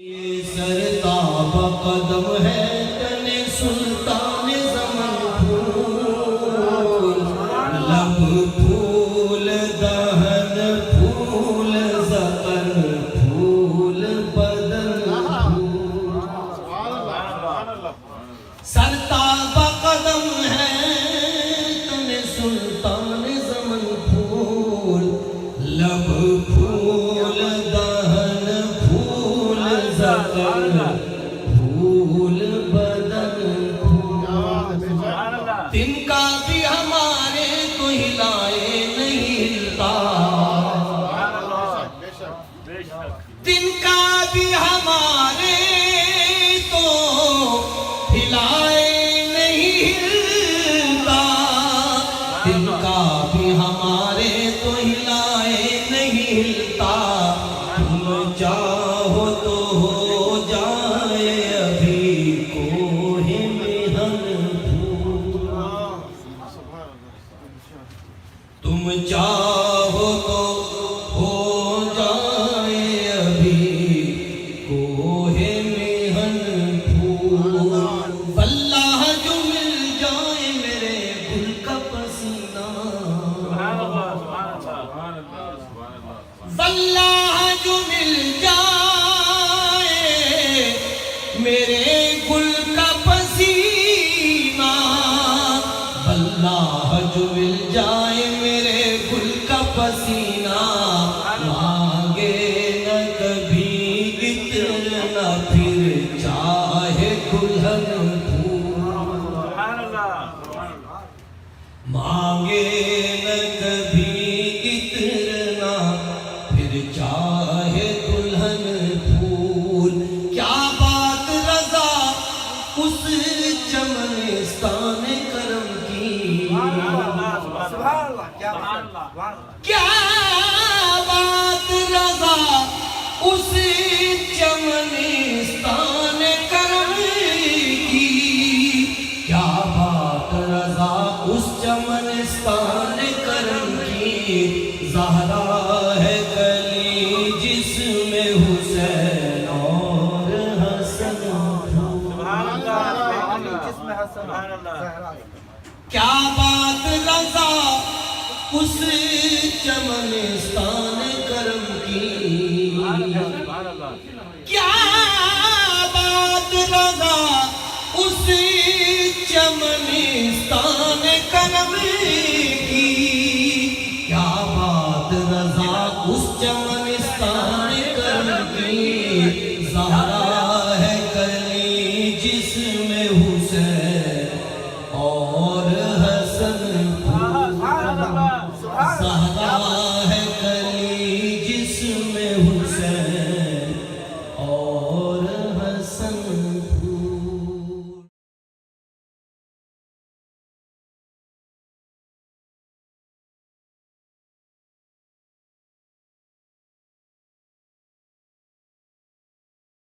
یہ سرتاب قدم ہے تن سلطان زمن پھول، لب پھول دہن پھول زقن پھول بدن پھول، سرتاب قدم ہے تن سلطان زمن پھول، لب پھول دہن پھول زقن پھول بدن پھول، تن کا بھی ہمارے تو ہلائے نہیں ہلتا، تن کا بھی ہمارے تو ہلائے نہیں ہلتا، تن کا بھی ہمارے تو ہلائے نہیں ہلتا، تم چاہو تو ہو جائے ابھی کوہ محن پھول، تم چاہو تو ہو جائے ابھی کوہ محن پھول، واللہ جو مل جائے میرے گل کا پسینہ، واللہ جو مل جائے میرے گل کا پسینہ، واللہ جو مل جائے میرے گل کا پسینہ، مانگے نہ کبھی عطر نہ پھر چاہے دلہن پھول، مانگے نہ کبھی عطر نہ پھر چاہے دلہن پھول، کیا بات رضا اس چمنستان کرم کی، کیا بات رضا اس چمنستان کرم کی، کیا بات رضا اس چمنستان کرم کی، زہرا ہے کلی جس میں حسین اور حسن پھول، کیا بات رضا اس چمنستان کرم کی، کیا بات رضا اس چمنستان کرم